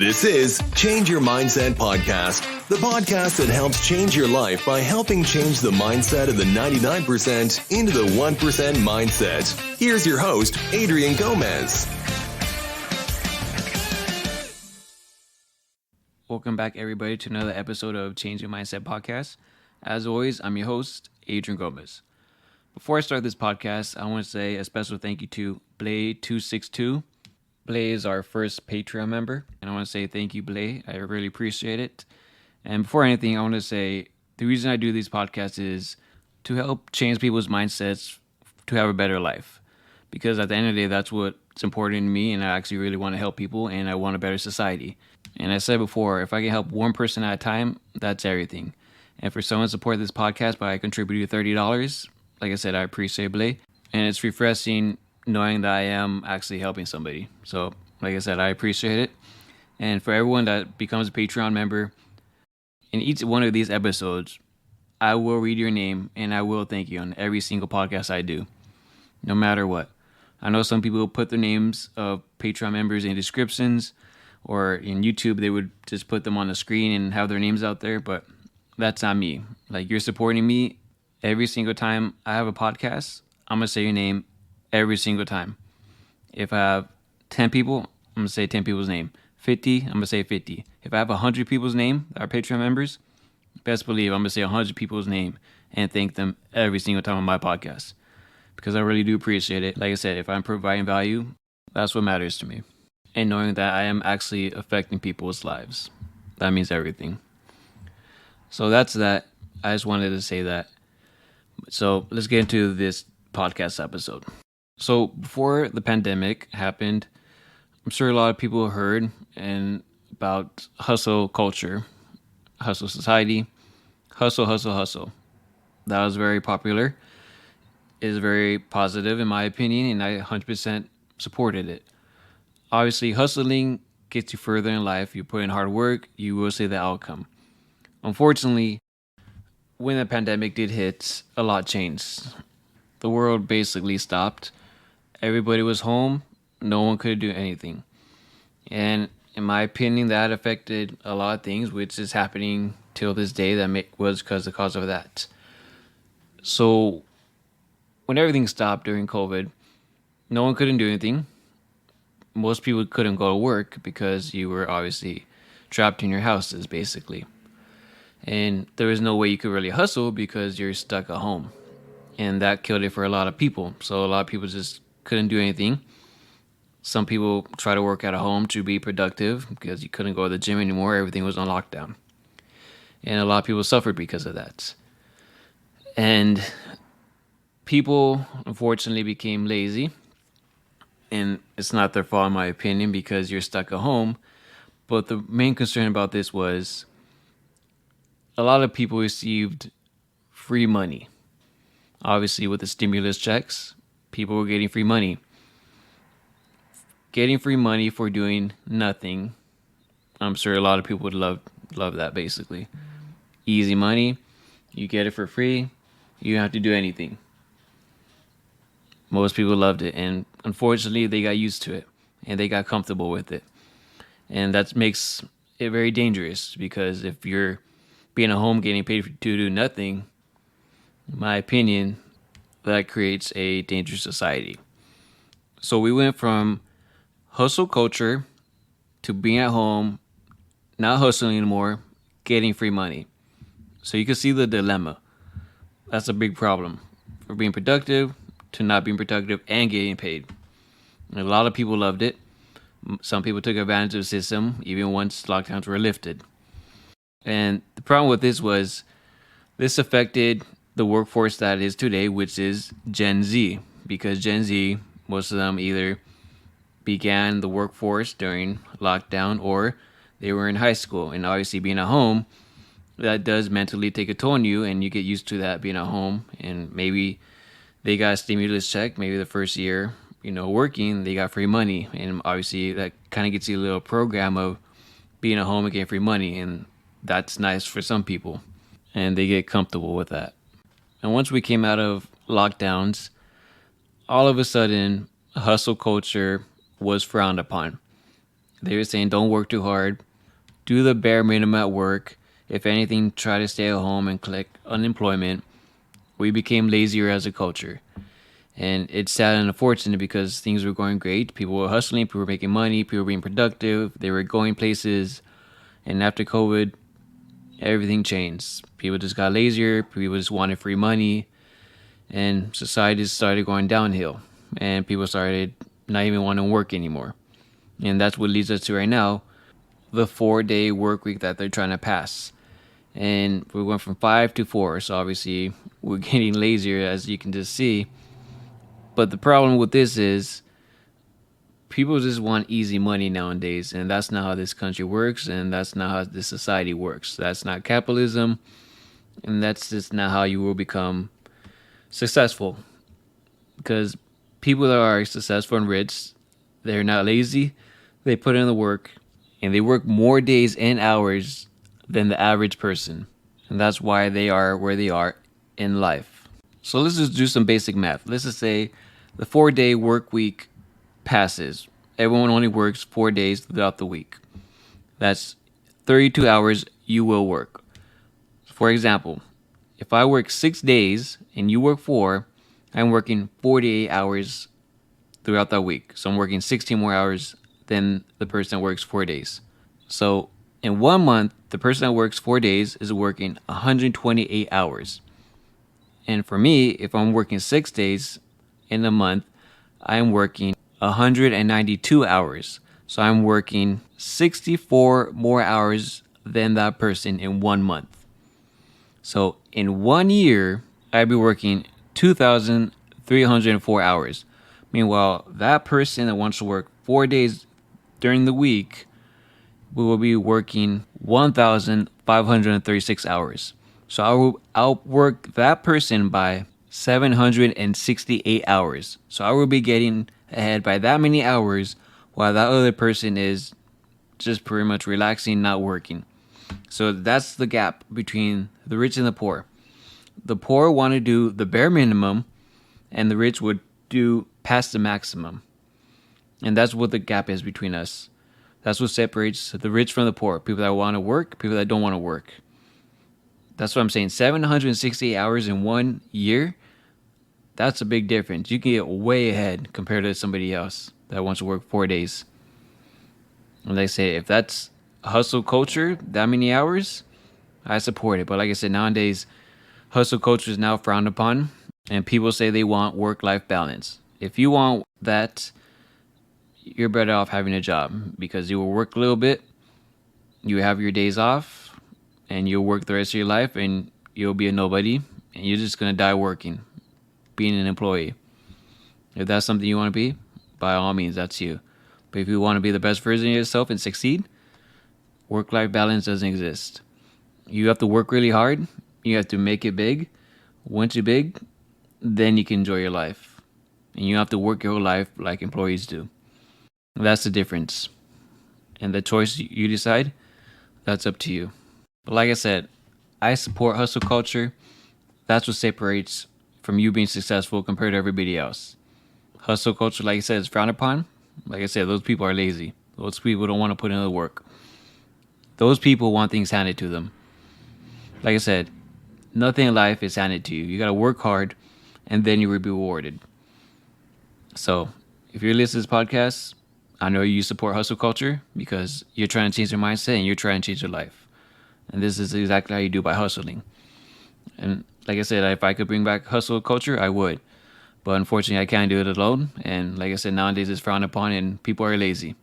This is Change Your Mindset Podcast, the podcast that helps change your life by helping change the mindset of the 99% into the 1% mindset. Here's your host, Adrian Gomez. Welcome back, everybody, to another episode of Change Your Mindset Podcast. As always, I'm your host, Adrian Gomez. Before I start this podcast, I want to say a special thank you to Blay262. Blay is our first Patreon member, and I want to say thank you, Blay. I really appreciate it. And before anything, I want to say the reason I do these podcasts is to help change people's mindsets to have a better life. Because at the end of the day, that's what's important to me, and I actually really want to help people, and I want a better society. And I said before, if I can help one person at a time, that's everything. And for someone to support this podcast by contributing $30, like I said, I appreciate Blay. And it's refreshing knowing that I am actually helping somebody. So, like I said, I appreciate it. And for everyone that becomes a Patreon member, in each one of these episodes, I will read your name and I will thank you on every single podcast I do, no matter what. I know some people put their names of Patreon members in descriptions, or in YouTube, they would just put them on the screen and have their names out there, but that's not me. Like, you're supporting me every single time I have a podcast. I'm going to say your name every single time. If I have 10 people, I'm going to say 10 people's name. 50, I'm going to say 50. If I have 100 people's name that are Patreon members, best believe I'm going to say 100 people's name and thank them every single time on my podcast, because I really do appreciate it. Like I said, if I'm providing value, that's what matters to me. And knowing that I am actually affecting people's lives, that means everything. So that's that. I just wanted to say that. So let's get into this podcast episode. So before the pandemic happened, I'm sure a lot of people heard about hustle culture, hustle society, hustle. That was very popular. It is very positive in my opinion, and I 100% supported it. Obviously, hustling gets you further in life. You put in hard work, you will see the outcome. Unfortunately, when the pandemic did hit, a lot changed. The world basically stopped. Everybody was home. No one could do anything. And in my opinion, that affected a lot of things, which is happening till this day. That was because of that. So when everything stopped during COVID, no one couldn't do anything. Most people couldn't go to work because you were obviously trapped in your houses, basically. And there was no way you could really hustle because you're stuck at home. And that killed it for a lot of people. So a lot of people just couldn't do anything. Some people try to work at home to be productive because you couldn't go to the gym anymore. Everything was on lockdown. And a lot of people suffered because of that. And people, unfortunately, became lazy. And it's not their fault, in my opinion, because you're stuck at home. But the main concern about this was a lot of people received free money. Obviously, with the stimulus checks, people were getting free money. Getting free money for doing nothing. I'm sure a lot of people would love that, basically. Easy money. You get it for free. You don't have to do anything. Most people loved it, and unfortunately, they got used to it, and they got comfortable with it. And that makes it very dangerous, because if you're being at home getting paid to do nothing, in my opinion, that creates a dangerous society. So we went from hustle culture to being at home, not hustling anymore, getting free money. So you can see the dilemma. That's a big problem. For being productive to not being productive and getting paid. And a lot of people loved it. Some people took advantage of the system even once lockdowns were lifted. And the problem with this was this affected the workforce that is today, which is Gen Z. Because Gen Z, most of them either began the workforce during lockdown or they were in high school. And obviously being at home, that does mentally take a toll on you, and you get used to that being at home. And maybe they got a stimulus check, maybe the first year, working, they got free money. And obviously that kind of gets you a little program of being at home and getting free money. And that's nice for some people. And they get comfortable with that. And once we came out of lockdowns, all of a sudden, hustle culture was frowned upon. They were saying don't work too hard, do the bare minimum at work. If anything, try to stay at home and collect unemployment. We became lazier as a culture. And it's sad and unfortunate because things were going great. People were hustling, people were making money, people were being productive, they were going places. And after COVID, everything changed. People just got lazier, people just wanted free money, and society started going downhill. And people started not even wanting to work anymore. And that's what leads us to right now, the 4-day work week that they're trying to pass. And we went from 5 to 4, so obviously we're getting lazier, as you can just see. But the problem with this is people just want easy money nowadays, and that's not how this country works, and that's not how this society works. That's not capitalism, and that's just not how you will become successful. Because people that are successful and rich, they're not lazy, they put in the work, and they work more days and hours than the average person. And that's why they are where they are in life. So let's just do some basic math. Let's just say the 4-day work week passes. Everyone only works 4 days throughout the week. That's 32 hours you will work. For example, if I work 6 days and you work 4, I'm working 48 hours throughout that week. So I'm working 16 more hours than the person that works 4 days. So in 1 month, the person that works 4 days is working 128 hours. And for me, if I'm working 6 days in a month, I'm working 192 hours. So I'm working 64 more hours than that person in 1 month. So in 1 year, I'd be working 2,304 hours. Meanwhile, that person that wants to work 4 days during the week we will be working 1,536 hours. So I will outwork that person by 768 hours. So I will be getting ahead by that many hours while that other person is just pretty much relaxing, not working. So that's the gap between the rich and the poor. The poor want to do the bare minimum and the rich would do past the maximum. And that's what the gap is between us. That's what separates the rich from the poor. People that want to work, people that don't want to work. That's what I'm saying. 768 hours in 1 year, that's a big difference. You can get way ahead compared to somebody else that wants to work 4 days. And like I say, if that's hustle culture, that many hours, I support it. But like I said, nowadays, hustle culture is now frowned upon. And people say they want work-life balance. If you want that, you're better off having a job because you will work a little bit, you have your days off, and you'll work the rest of your life, and you'll be a nobody, and you're just going to die working, being an employee. If that's something you want to be, by all means, that's you. But if you want to be the best version of yourself and succeed, work-life balance doesn't exist. You have to work really hard. You have to make it big. Once you're big, then you can enjoy your life. And you have to work your whole life like employees do. That's the difference. And the choice you decide, that's up to you. But like I said, I support hustle culture. That's what separates from you being successful compared to everybody else. Hustle culture, like I said, is frowned upon. Like I said, those people are lazy. Those people don't want to put in the work. Those people want things handed to them. Like I said, nothing in life is handed to you. You got to work hard and then you will be rewarded. So if you're listening to this podcast, I know you support hustle culture because you're trying to change your mindset and you're trying to change your life. And this is exactly how you do by hustling. And like I said, if I could bring back hustle culture, I would. But unfortunately, I can't do it alone. And like I said, nowadays it's frowned upon and people are lazy.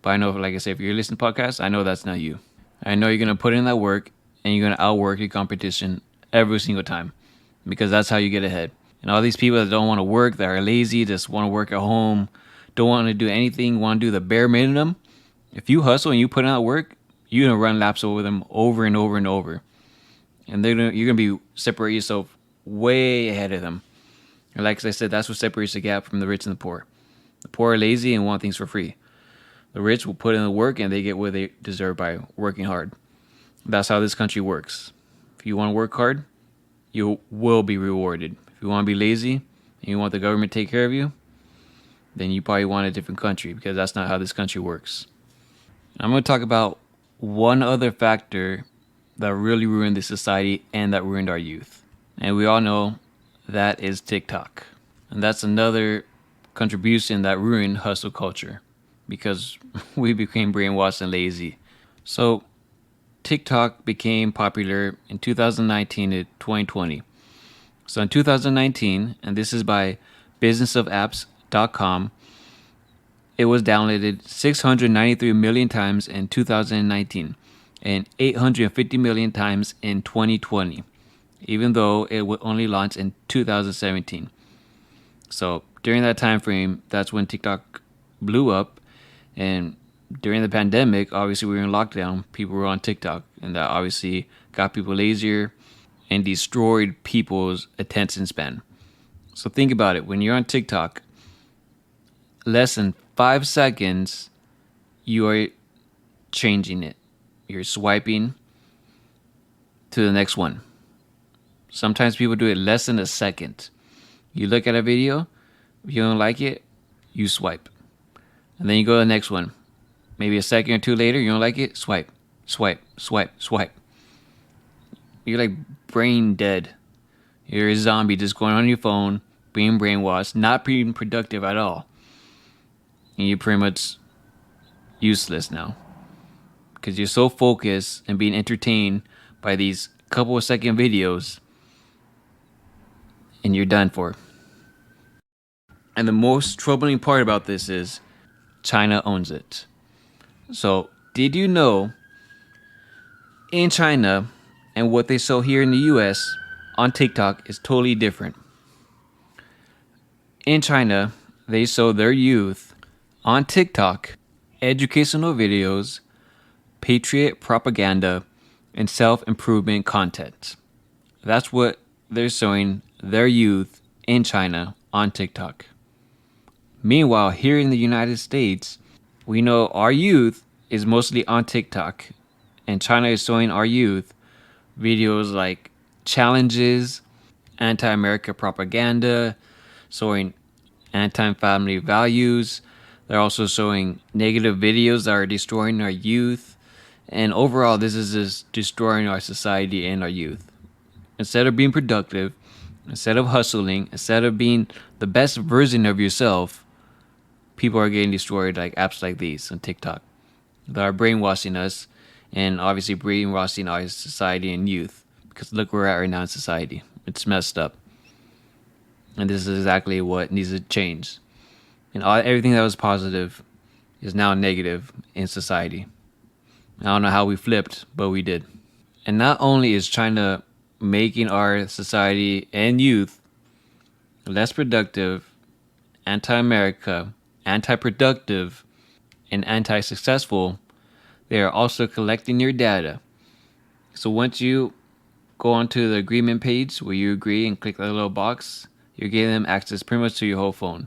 But I know, like I said, if you're listening to podcasts, I know that's not you. I know you're going to put in that work and you're going to outwork your competition every single time because that's how you get ahead. And all these people that don't want to work, that are lazy, just want to work at home, don't want to do anything, want to do the bare minimum. If you hustle and you put in that work, you're going to run laps over them over and over and over. And you're going to be separate yourself way ahead of them. And like I said, that's what separates the gap from the rich and the poor. The poor are lazy and want things for free. The rich will put in the work and they get what they deserve by working hard. That's how this country works. If you want to work hard, you will be rewarded. If you want to be lazy and you want the government to take care of you, then you probably want a different country because that's not how this country works. I'm going to talk about one other factor that really ruined the society and that ruined our youth. And we all know that is TikTok. And that's another contribution that ruined hustle culture because we became brainwashed and lazy. So TikTok became popular in 2019 to 2020. So in 2019, and this is by businessofapps.com, it was downloaded 693 million times in 2019 and 850 million times in 2020, even though it would only launch in 2017. So during that time frame, that's when TikTok blew up. And during the pandemic, obviously we were in lockdown, people were on TikTok, and that obviously got people lazier and destroyed people's attention span. So think about it. When you're on TikTok, less than 5 seconds, you are changing it. You're swiping to the next one. Sometimes people do it less than a second. You look at a video, if you don't like it, you swipe. And then you go to the next one. Maybe a second or two later, you don't like it, swipe, swipe, swipe, swipe. You're like brain dead. You're a zombie just going on your phone, being brainwashed, not being productive at all. And you're pretty much useless now. Because you're so focused and being entertained by these couple of second videos, and you're done for. And the most troubling part about this is China owns it. So, did you know in China and what they show here in the US on TikTok is totally different? In China, they show their youth on TikTok educational videos, patriot propaganda, and self-improvement content. That's what they're showing their youth in China on TikTok. Meanwhile, here in the United States, we know our youth is mostly on TikTok, and China is showing our youth videos like challenges, anti-America propaganda, showing anti-family values. They're also showing negative videos that are destroying our youth. And overall, this is just destroying our society and our youth. Instead of being productive, instead of hustling, instead of being the best version of yourself, people are getting destroyed like apps like these on TikTok that are brainwashing us and obviously brainwashing our society and youth. Because look where we're at right now in society. It's messed up. And this is exactly what needs to change. And everything that was positive is now negative in society. I don't know how we flipped, but we did. And not only is China making our society and youth less productive, anti-America, anti-productive, and anti-successful, they are also collecting your data. So once you go onto the agreement page where you agree and click that little box, you're giving them access pretty much to your whole phone.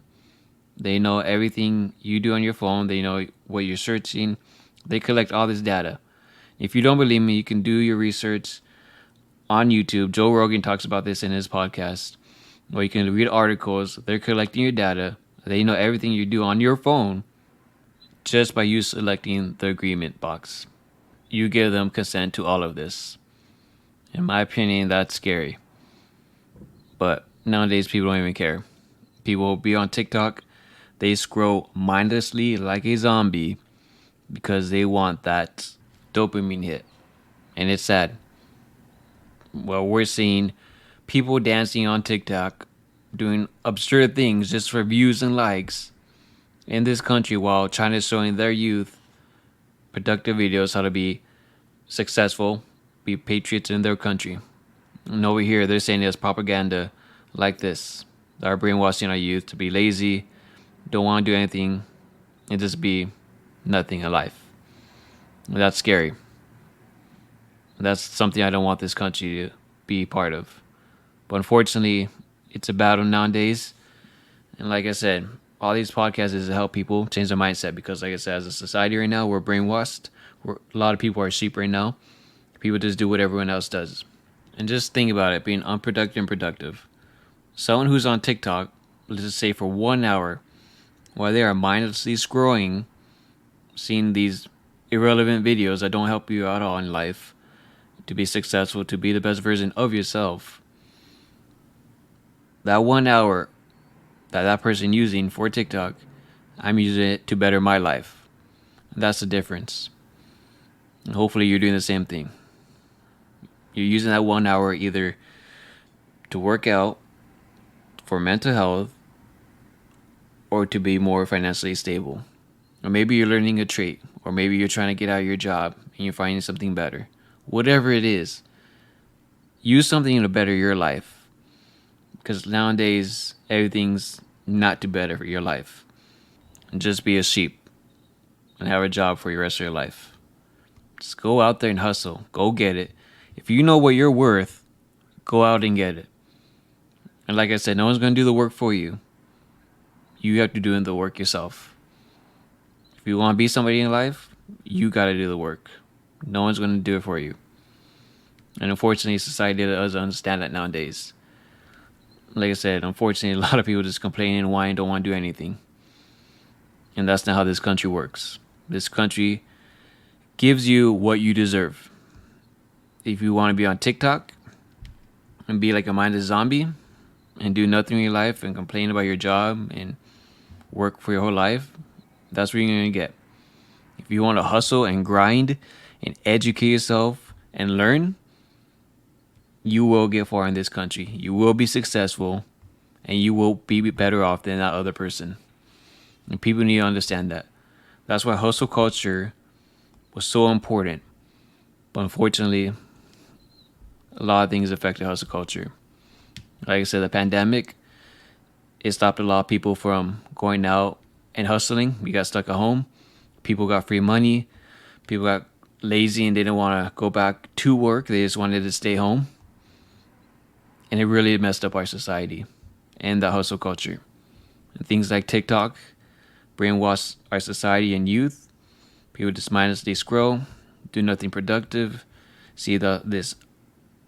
They know everything you do on your phone. They know what you're searching. They collect all this data. If you don't believe me, you can do your research on YouTube. Joe Rogan talks about this in his podcast. Or you can read articles. They're collecting your data. They know everything you do on your phone just by you selecting the agreement box. You give them consent to all of this. In my opinion, that's scary. But nowadays, people don't even care. People will be on TikTok. They scroll mindlessly like a zombie because they want that dopamine hit. And it's sad. Well, we're seeing people dancing on TikTok, doing absurd things just for views and likes in this country while China is showing their youth productive videos how to be successful, be patriots in their country. And over here, they're saying it's propaganda like this. They are brainwashing our youth to be lazy, don't want to do anything, and just be nothing in life. And that's scary. That's something I don't want this country to be part of. But unfortunately, it's a battle nowadays. And like I said, all these podcasts is to help people change their mindset because, like I said, as a society right now, we're brainwashed. A lot of people are sheep right now. People just do what everyone else does. And just think about it, being unproductive and productive. Someone who's on TikTok, let's just say for 1 hour, while they are mindlessly scrolling, seeing these irrelevant videos that don't help you at all in life to be successful, to be the best version of yourself. That 1 hour that person using for TikTok, I'm using it to better my life. That's the difference. And hopefully you're doing the same thing. You're using that 1 hour either to work out, for mental health, or to be more financially stable. Or maybe you're learning a trait, or maybe you're trying to get out of your job and you're finding something better. Whatever it is, use something to better your life. Because nowadays, everything's not to better for your life. And just be a sheep and have a job for the rest of your life. Just go out there and hustle. Go get it. If you know what you're worth, go out and get it. And like I said, no one's going to do the work for you. You have to do the work yourself. If you want to be somebody in life, you got to do the work. No one's going to do it for you. And unfortunately, society doesn't understand that nowadays. Like I said, unfortunately, a lot of people just complain and whine and don't want to do anything. And that's not how this country works. This country gives you what you deserve. If you want to be on TikTok and be like a mindless zombie and do nothing in your life and complain about your job and work for your whole life, that's what you're going to get. If you want to hustle and grind and educate yourself and learn, you will get far in this country. You will be successful and you will be better off than that other person. And people need to understand that. That's why hustle culture was so important. But unfortunately, a lot of things affected hustle culture. Like I said, the pandemic, it stopped a lot of people from going out and hustling. We got stuck at home. People got free money. People got lazy and they didn't want to go back to work. They just wanted to stay home. And it really messed up our society and the hustle culture. And things like TikTok brainwash our society and youth. People just mindlessly scroll, do nothing productive, see this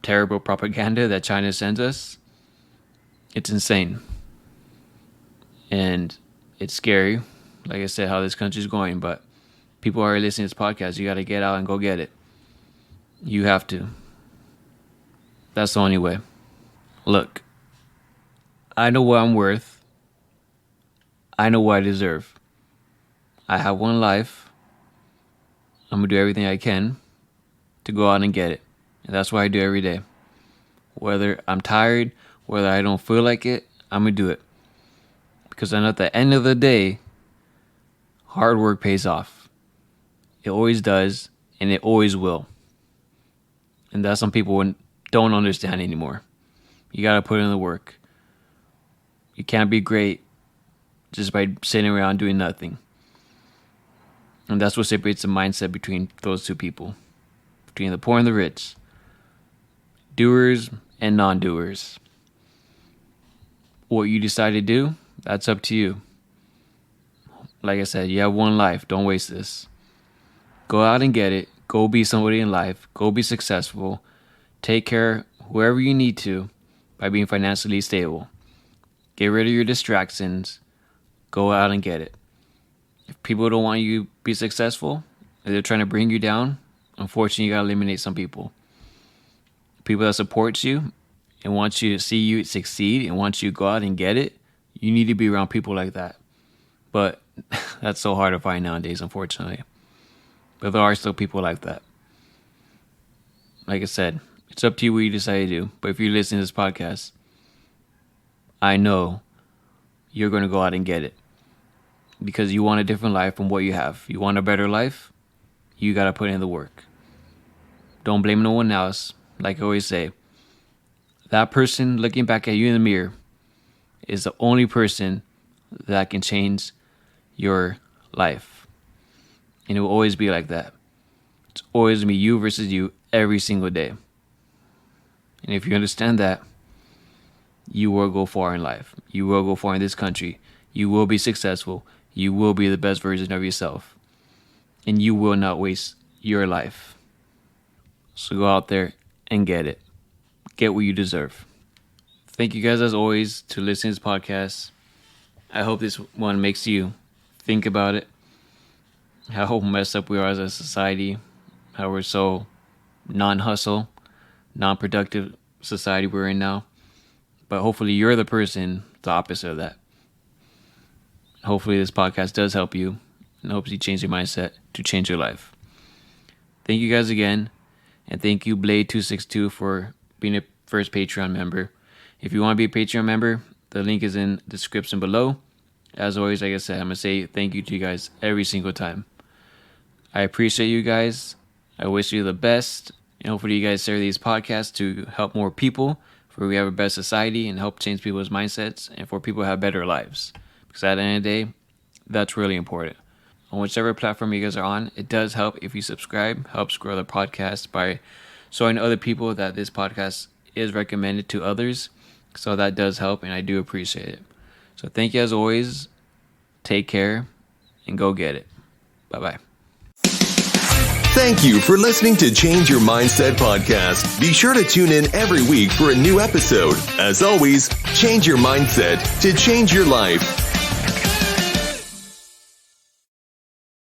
terrible propaganda that China sends us. It's insane. And it's scary, like I said, how this country's going. But people are listening to this podcast. You got to get out and go get it. You have to. That's the only way. Look, I know what I'm worth. I know what I deserve. I have one life. I'm going to do everything I can to go out and get it. And that's what I do every day. Whether I'm tired, whether I don't feel like it, I'm going to do it. Because then at the end of the day, hard work pays off. It always does, and it always will. And that's some people don't understand anymore. You got to put in the work. You can't be great just by sitting around doing nothing. And that's what separates the mindset between those two people. Between the poor and the rich. Doers and non-doers. What you decide to do, that's up to you. Like I said, you have one life. Don't waste this. Go out and get it. Go be somebody in life. Go be successful. Take care of whoever you need to by being financially stable. Get rid of your distractions. Go out and get it. If people don't want you to be successful, if they're trying to bring you down, unfortunately, you got to eliminate some people. People that support you and want you to see you succeed and want you to go out and get it, you need to be around people like that. But that's so hard to find nowadays, unfortunately. But there are still people like that. Like I said, it's up to you what you decide to do. But if you're listening to this podcast, I know you're going to go out and get it. Because you want a different life from what you have. You want a better life, you got to put in the work. Don't blame no one else. Like I always say, that person looking back at you in the mirror is the only person that can change your life. And it will always be like that. It's always going to be you versus you every single day. And if you understand that, you will go far in life. You will go far in this country. You will be successful. You will be the best version of yourself. And you will not waste your life. So go out there and get it. Get what you deserve. Thank you guys as always to listen to this podcast. I hope this one makes you think about it. how messed up we are as a society, how we're so non-hustle, non-productive society we're in now. But hopefully you're the person, the opposite of that. Hopefully this podcast does help you and hopes you change your mindset to change your life. Thank you guys again. And thank you, Blade262, for being a first Patreon member. If you want to be a Patreon member, the link is in the description below. As always, like I said, I'm going to say thank you to you guys every single time. I appreciate you guys. I wish you the best. And hopefully you guys share these podcasts to help more people, for we have a better society and help change people's mindsets and for people to have better lives. Because at the end of the day, that's really important. On whichever platform you guys are on, it does help if you subscribe, helps grow the podcast by showing other people that this podcast is recommended to others. So that does help, and I do appreciate it. So thank you as always. Take care and go get it. Bye-bye. Thank you for listening to Change Your Mindset podcast. Be sure to tune in every week for a new episode. As always, change your mindset to change your life.